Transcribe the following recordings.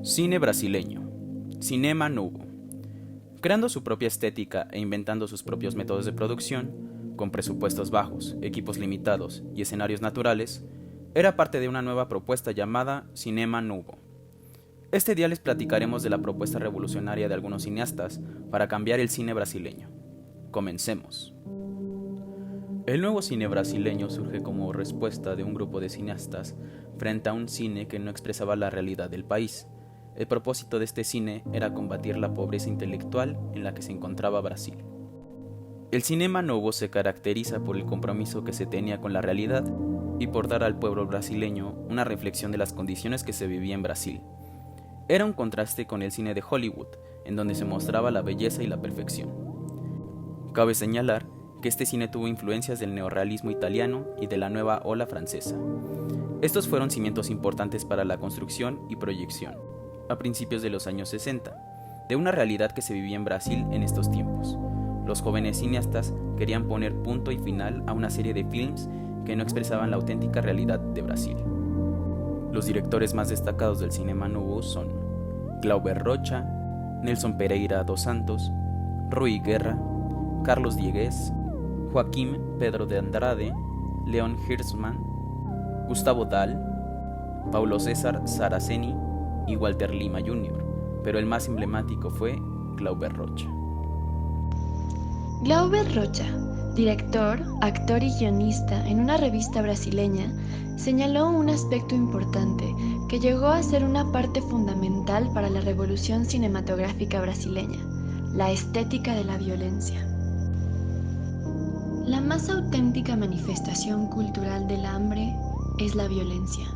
Cine brasileño, Cinema Novo. Creando su propia estética e inventando sus propios métodos de producción, con presupuestos bajos, equipos limitados y escenarios naturales, era parte de una nueva propuesta llamada Cinema Novo. Este día les platicaremos de la propuesta revolucionaria de algunos cineastas para cambiar el cine brasileño. Comencemos. El nuevo cine brasileño surge como respuesta de un grupo de cineastas frente a un cine que no expresaba la realidad del país. El propósito de este cine era combatir la pobreza intelectual en la que se encontraba Brasil. El Cinema Novo se caracteriza por el compromiso que se tenía con la realidad y por dar al pueblo brasileño una reflexión de las condiciones que se vivía en Brasil. Era un contraste con el cine de Hollywood, en donde se mostraba la belleza y la perfección. Cabe señalar que este cine tuvo influencias del neorrealismo italiano y de la nueva ola francesa. Estos fueron cimientos importantes para la construcción y proyección, a principios de los años 60, de una realidad que se vivía en Brasil en estos tiempos. Los jóvenes cineastas querían poner punto y final a una serie de films que no expresaban la auténtica realidad de Brasil. Los directores más destacados del Cinema Novo son Glauber Rocha, Nelson Pereira dos Santos, Rui Guerra, Carlos Diegues, Joaquim Pedro de Andrade, Leon Hirschman, Gustavo Dahl, Paulo César Saraceni y Walter Lima Jr., pero el más emblemático fue Glauber Rocha. Glauber Rocha, director, actor y guionista en una revista brasileña, señaló un aspecto importante que llegó a ser una parte fundamental para la revolución cinematográfica brasileña: la estética de la violencia. La más auténtica manifestación cultural del hambre es la violencia.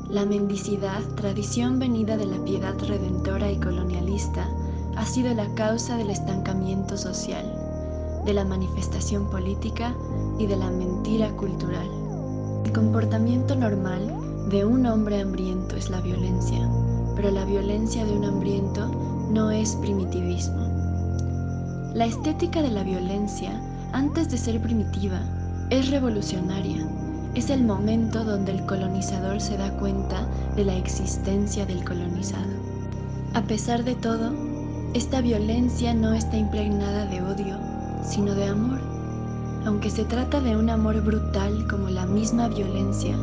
La mendicidad, tradición venida de la piedad redentora y colonialista, ha sido la causa del estancamiento social, de la manifestación política y de la mentira cultural. El comportamiento normal de un hombre hambriento es la violencia, pero la violencia de un hambriento no es primitivismo. La estética de la violencia, antes de ser primitiva, es revolucionaria. Es el momento donde el colonizador se da cuenta de la existencia del colonizado. A pesar de todo, esta violencia no está impregnada de odio, sino de amor, aunque se trata de un amor brutal como la misma violencia,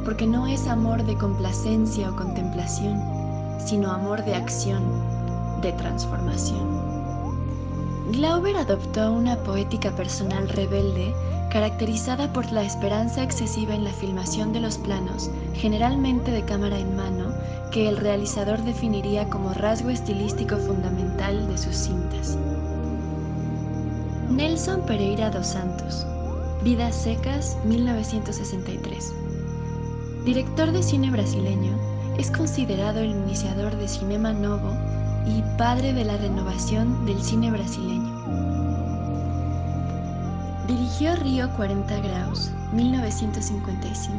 porque no es amor de complacencia o contemplación, sino amor de acción, de transformación. Glauber adoptó una poética personal rebelde caracterizada por la esperanza excesiva en la filmación de los planos, generalmente de cámara en mano, que el realizador definiría como rasgo estilístico fundamental de sus cintas. Nelson Pereira dos Santos, Vidas Secas, 1963. Director de cine brasileño, es considerado el iniciador de Cinema Novo y padre de la renovación del cine brasileño. Dirigió Río 40 Graus, 1955,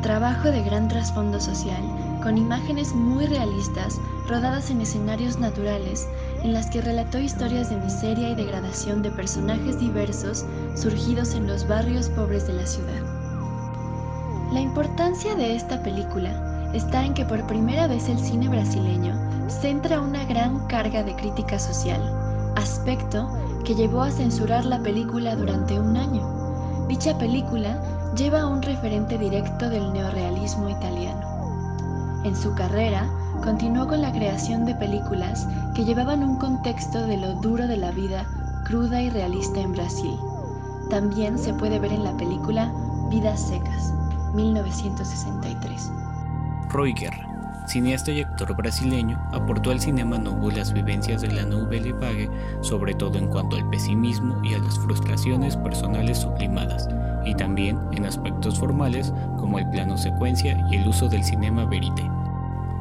trabajo de gran trasfondo social, con imágenes muy realistas rodadas en escenarios naturales, en las que relató historias de miseria y degradación de personajes diversos surgidos en los barrios pobres de la ciudad. La importancia de esta película está en que por primera vez el cine brasileño centra una gran carga de crítica social, aspecto que llevó a censurar la película durante un año. Dicha película lleva a un referente directo del neorrealismo italiano. En su carrera, continuó con la creación de películas que llevaban un contexto de lo duro de la vida cruda y realista en Brasil. También se puede ver en la película Vidas Secas, 1963. Rui Guerra, cineasta y actor brasileño, aportó al Cinema Novo las vivencias de la Nouvelle Vague, sobre todo en cuanto al pesimismo y a las frustraciones personales sublimadas, y también en aspectos formales como el plano secuencia y el uso del cinema verité.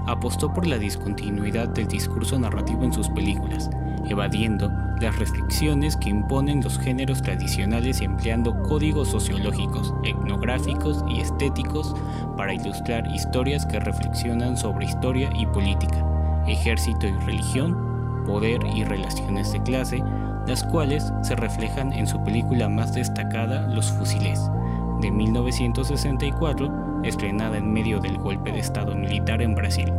Apostó por la discontinuidad del discurso narrativo en sus películas, evadiendo las restricciones que imponen los géneros tradicionales y empleando códigos sociológicos, etnográficos y estéticos para ilustrar historias que reflexionan sobre historia y política, ejército y religión, poder y relaciones de clase, las cuales se reflejan en su película más destacada, Los Fusiles, de 1964, estrenada en medio del golpe de estado militar en Brasil,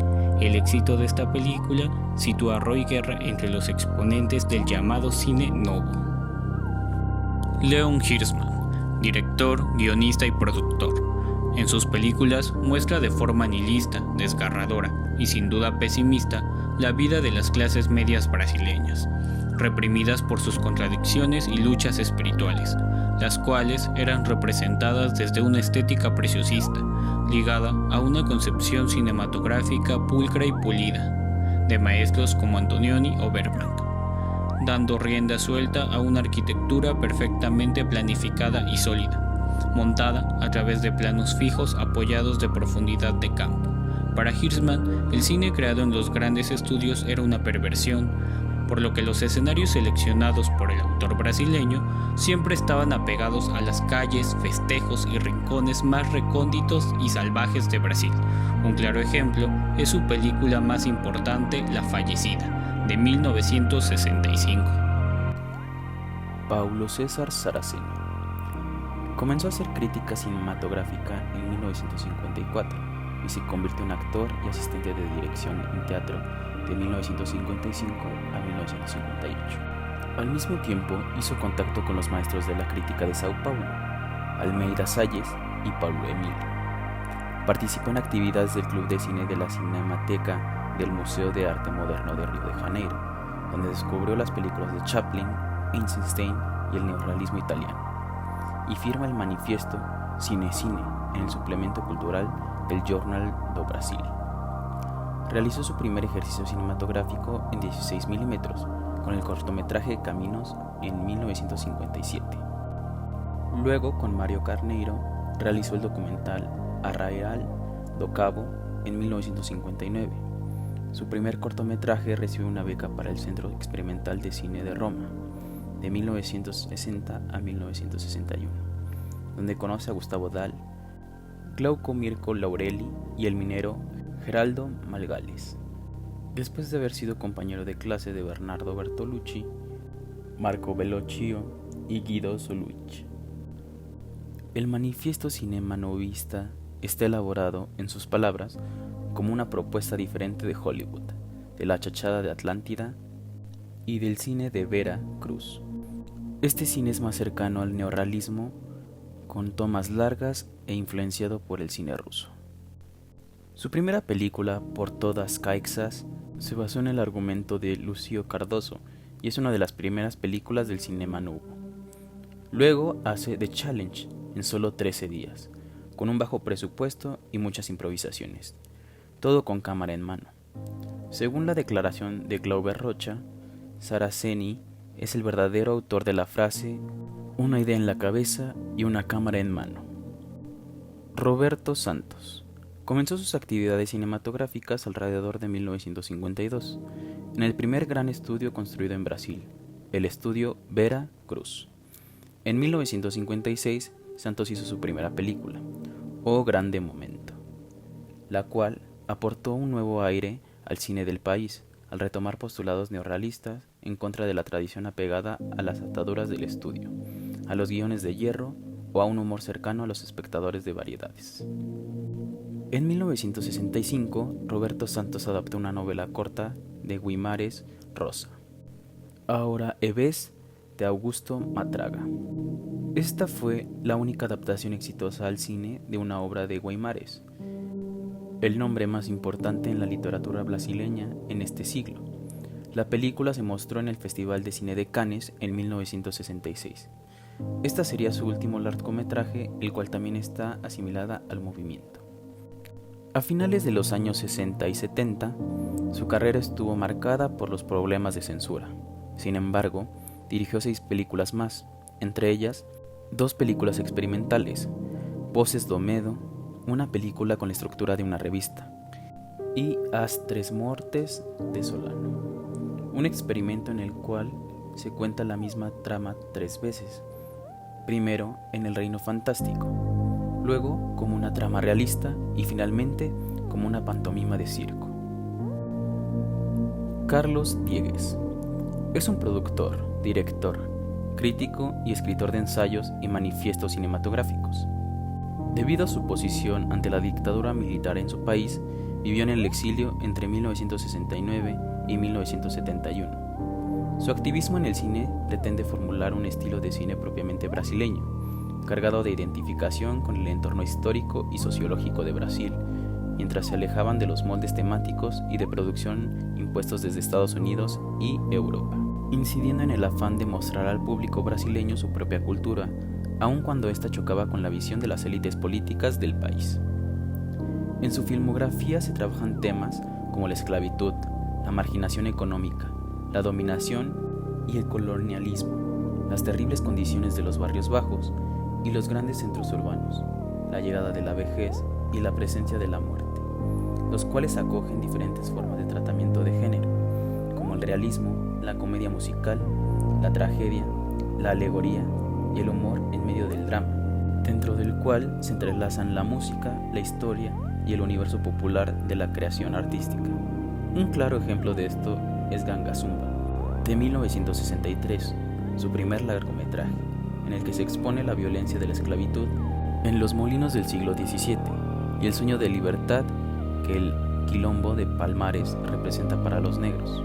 El éxito de esta película sitúa a Roy Guerra entre los exponentes del llamado cine novo. Leon Hirschman, director, guionista y productor. En sus películas muestra de forma nihilista, desgarradora y sin duda pesimista la vida de las clases medias brasileñas, reprimidas por sus contradicciones y luchas espirituales, las cuales eran representadas desde una estética preciosista, ligada a una concepción cinematográfica pulcra y pulida, de maestros como Antonioni o Verbrand, dando rienda suelta a una arquitectura perfectamente planificada y sólida, montada a través de planos fijos apoyados de profundidad de campo. Para Hirschman, el cine creado en los grandes estudios era una perversión, por lo que los escenarios seleccionados por el autor brasileño siempre estaban apegados a las calles, festejos y rincones más recónditos y salvajes de Brasil. Un claro ejemplo es su película más importante, La Fallecida, de 1965. Paulo César Saraceni comenzó a hacer crítica cinematográfica en 1954 y se convirtió en actor y asistente de dirección en teatro de 1955 a 1958. Al mismo tiempo hizo contacto con los maestros de la crítica de Sao Paulo, Almeida Salles y Paulo Emilio. Participó en actividades del Club de Cine de la Cinemateca del Museo de Arte Moderno de Río de Janeiro, donde descubrió las películas de Chaplin, Eisenstein y el neorrealismo italiano, y firma el manifiesto Cine en el suplemento cultural del Jornal do Brasil. Realizó su primer ejercicio cinematográfico en 16 milímetros con el cortometraje Caminos en 1957. Luego, con Mário Carneiro, realizó el documental Arraial do Cabo en 1959. Su primer cortometraje recibió una beca para el Centro Experimental de Cine de Roma, de 1960 a 1961, donde conoce a Gustavo Dal, Glauco Mirko Laurelli y el minero Geraldo Malgales. Después de haber sido compañero de clase de Bernardo Bertolucci, Marco Bellocchio y Guido Soluich. El manifiesto cinemanovista está elaborado, en sus palabras, como una propuesta diferente de Hollywood, de la chachada de Atlántida y del cine de Vera Cruz. Este cine es más cercano al neorrealismo, con tomas largas e influenciado por el cine ruso. Su primera película, Por todas Caixas, se basó en el argumento de Lucio Cardoso y es una de las primeras películas del cinema novo. Luego hace The Challenge en solo 13 días, con un bajo presupuesto y muchas improvisaciones, todo con cámara en mano. Según la declaración de Glauber Rocha, Saraceni es el verdadero autor de la frase "una idea en la cabeza y una cámara en mano". Roberto Santos comenzó sus actividades cinematográficas alrededor de 1952, en el primer gran estudio construido en Brasil, el estudio Vera Cruz. En 1956, Santos hizo su primera película, O Grande Momento, la cual aportó un nuevo aire al cine del país, al retomar postulados neorrealistas en contra de la tradición apegada a las ataduras del estudio, a los guiones de hierro o a un humor cercano a los espectadores de variedades. En 1965, Roberto Santos adaptó una novela corta de Guimarães Rosa, Ahora Eves, de Augusto Matraga. Esta fue la única adaptación exitosa al cine de una obra de Guimarães, el nombre más importante en la literatura brasileña en este siglo. La película se mostró en el Festival de Cine de Cannes en 1966. Esta sería su último largometraje, el cual también está asimilada al movimiento. A finales de los años 60 y 70, su carrera estuvo marcada por los problemas de censura. Sin embargo, dirigió 6 películas más, entre ellas 2 películas experimentales, Voces do Medo, una película con la estructura de una revista, y As Tres Mortes de Solano, un experimento en el cual se cuenta la misma trama 3 veces, primero en el reino fantástico, luego como una trama realista y finalmente como una pantomima de circo. Carlos Diegues es un productor, director, crítico y escritor de ensayos y manifiestos cinematográficos. Debido a su posición ante la dictadura militar en su país, Vivió en el exilio entre 1969 y 1971. Su activismo en el cine pretende formular un estilo de cine propiamente brasileño, cargado de identificación con el entorno histórico y sociológico de Brasil, mientras se alejaban de los moldes temáticos y de producción impuestos desde Estados Unidos y Europa, incidiendo en el afán de mostrar al público brasileño su propia cultura, aun cuando ésta chocaba con la visión de las élites políticas del país. En su filmografía se trabajan temas como la esclavitud, la marginación económica, la dominación y el colonialismo, las terribles condiciones de los barrios bajos y los grandes centros urbanos, la llegada de la vejez y la presencia de la muerte, los cuales acogen diferentes formas de tratamiento de género, como el realismo, la comedia musical, la tragedia, la alegoría y el humor en medio del drama, dentro del cual se entrelazan la música, la historia y el universo popular de la creación artística. Un claro ejemplo de esto es Ganga Zumba, de 1963, su primer largometraje, en el que se expone la violencia de la esclavitud en los molinos del siglo XVII y el sueño de libertad que el quilombo de Palmares representa para los negros.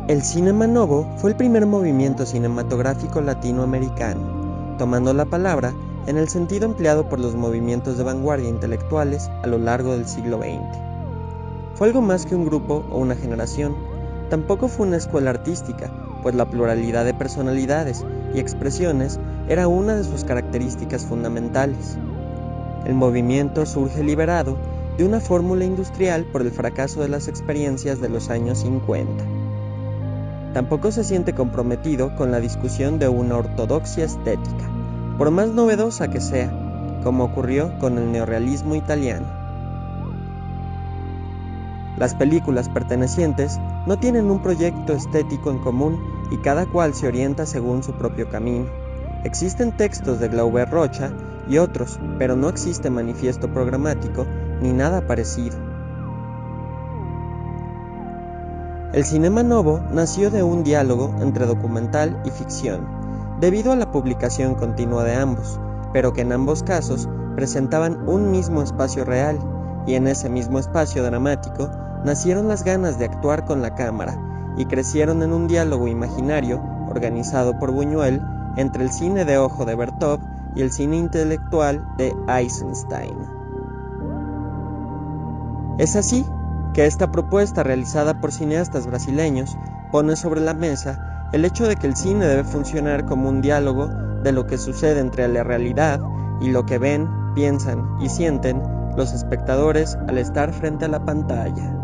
El Cinema Novo fue el primer movimiento cinematográfico latinoamericano, tomando la palabra en el sentido empleado por los movimientos de vanguardia intelectuales a lo largo del siglo XX. Fue algo más que un grupo o una generación, tampoco fue una escuela artística, pues la pluralidad de personalidades y expresiones era una de sus características fundamentales. El movimiento surge liberado de una fórmula industrial por el fracaso de las experiencias de los años 50. Tampoco se siente comprometido con la discusión de una ortodoxia estética, por más novedosa que sea, como ocurrió con el neorrealismo italiano. Las películas pertenecientes no tienen un proyecto estético en común y cada cual se orienta según su propio camino. Existen textos de Glauber Rocha y otros, pero no existe manifiesto programático ni nada parecido. El Cinema Novo nació de un diálogo entre documental y ficción, debido a la publicación continua de ambos, pero que en ambos casos presentaban un mismo espacio real, y en ese mismo espacio dramático nacieron las ganas de actuar con la cámara, y crecieron en un diálogo imaginario organizado por Buñuel entre el cine de ojo de Bertov y el cine intelectual de Eisenstein. Es así que esta propuesta realizada por cineastas brasileños pone sobre la mesa el hecho de que el cine debe funcionar como un diálogo de lo que sucede entre la realidad y lo que ven, piensan y sienten los espectadores al estar frente a la pantalla.